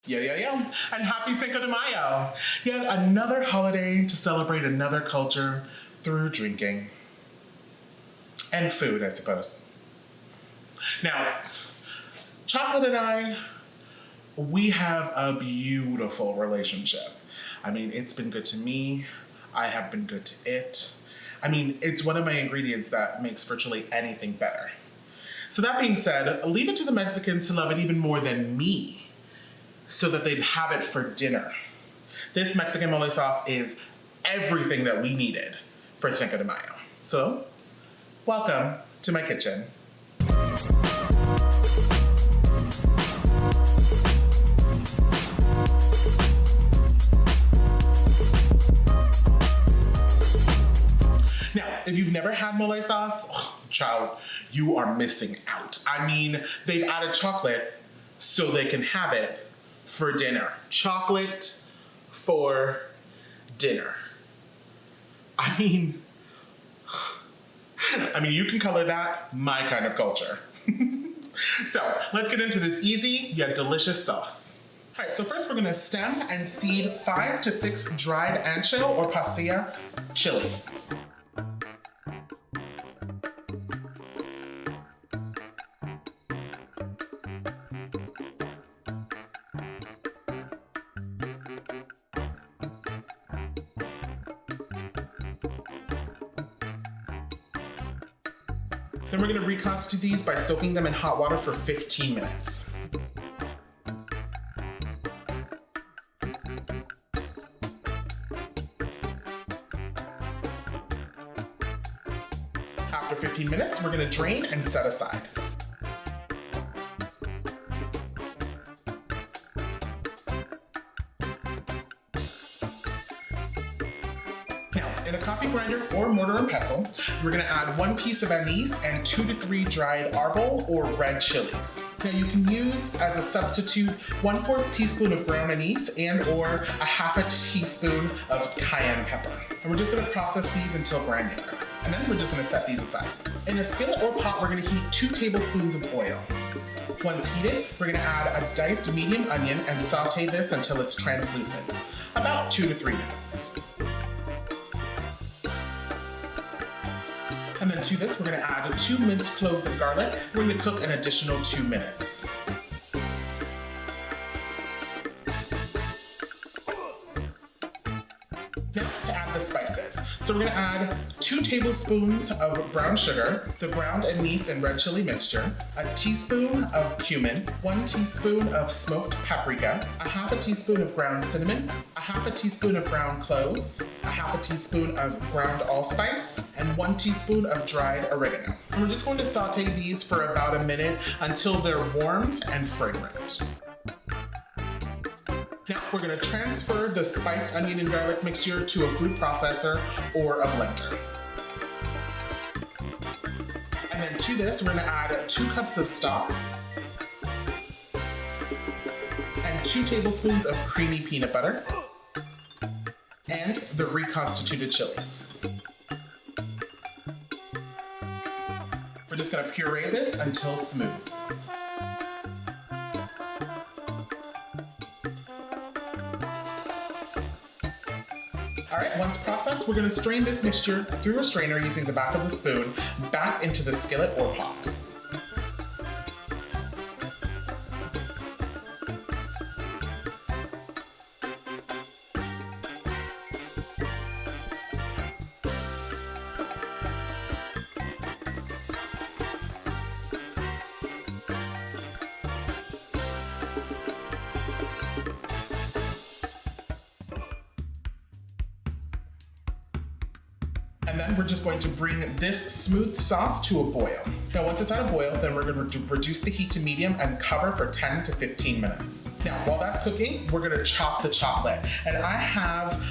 Yeah. And happy Cinco de Mayo. Yet another holiday to celebrate another culture through drinking. And food, I suppose. Now, chocolate and I, we have a beautiful relationship. I mean, it's been good to me. I have been good to it. I mean, it's one of my ingredients that makes virtually anything better. So that being said, leave it to the Mexicans to love it even more than me, so that they'd have it for dinner. This Mexican mole sauce is everything that we needed for Cinco de Mayo. So, welcome to my kitchen. Now, if you've never had mole sauce, child, you are missing out. I mean, they've added chocolate so they can have it for dinner. Chocolate for dinner. I mean, you can color that my kind of culture. So let's get into this easy yet delicious sauce. All right, so first we're gonna stem and seed 5 to 6 dried ancho or pasilla chilies. Then we're gonna reconstitute these by soaking them in hot water for 15 minutes. After 15 minutes, we're gonna drain and set aside. In a coffee grinder or mortar and pestle, we're gonna add 1 piece of anise and 2 to 3 dried arbol or red chilies. Now you can use as a substitute 1/4 teaspoon of ground anise and or a half a teaspoon of cayenne pepper. And we're just gonna process these until granular. And then we're just gonna set these aside. In a skillet or pot, we're gonna heat 2 tablespoons of oil. Once heated, we're gonna add a diced medium onion and saute this until it's translucent, about 2 to 3 minutes. And then to this, we're gonna add 2 minced cloves of garlic. We're gonna cook an additional 2 minutes. Now to add the spices. So we're gonna add 2 tablespoons of brown sugar, the ground anise and red chili mixture, a teaspoon of cumin, 1 teaspoon of smoked paprika, a half a teaspoon of ground cinnamon, a half a teaspoon of ground cloves, a half a teaspoon of ground allspice, and 1 teaspoon of dried oregano. And we're just going to saute these for about a minute until they're warmed and fragrant. Now we're gonna transfer the spiced onion and garlic mixture to a food processor or a blender. And then to this, we're gonna add 2 cups of stock and 2 tablespoons of creamy peanut butter and the reconstituted chilies. We're just gonna puree this until smooth. All right, once processed, we're gonna strain this mixture through a strainer using the back of the spoon back into the skillet or pot. And then we're just going to bring this smooth sauce to a boil. Now once it's at a boil, then we're going to reduce the heat to medium and cover for 10 to 15 minutes. Now while that's cooking, we're going to chop the chocolate. And I have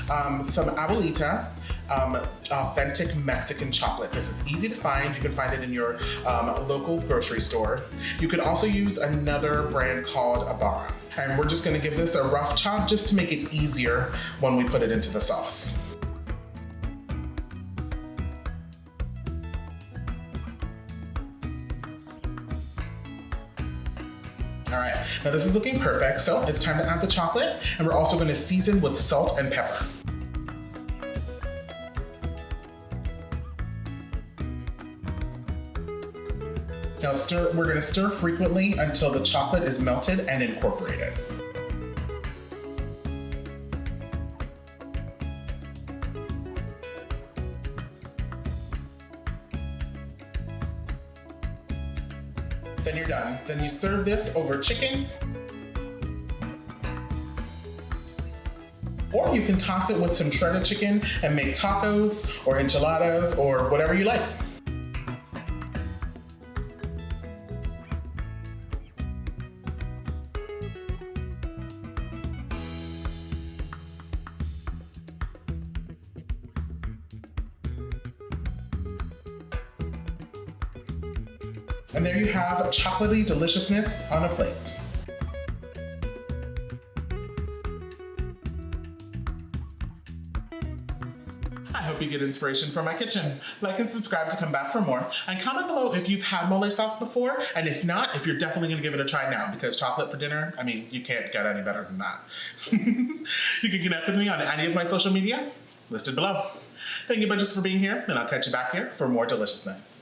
some Abuelita authentic Mexican chocolate. This is easy to find. You can find it in your local grocery store. You could also use another brand called Ibarra. And we're just going to give this a rough chop just to make it easier when we put it into the sauce. All right, Now this is looking perfect, so it's time to add the chocolate, and we're also going to season with salt and pepper. Now we're going to stir frequently until the chocolate is melted and incorporated. Then you're done. Then you serve this over chicken, or you can toss it with some shredded chicken and make tacos or enchiladas or whatever you like. And there you have chocolatey deliciousness on a plate. I hope you get inspiration from my kitchen. Like and subscribe to come back for more. And comment below if you've had mole sauce before, and if not, if you're definitely gonna give it a try now, because chocolate for dinner, I mean, you can't get any better than that. You can connect with me on any of my social media listed below. Thank you bunches for being here, and I'll catch you back here for more deliciousness.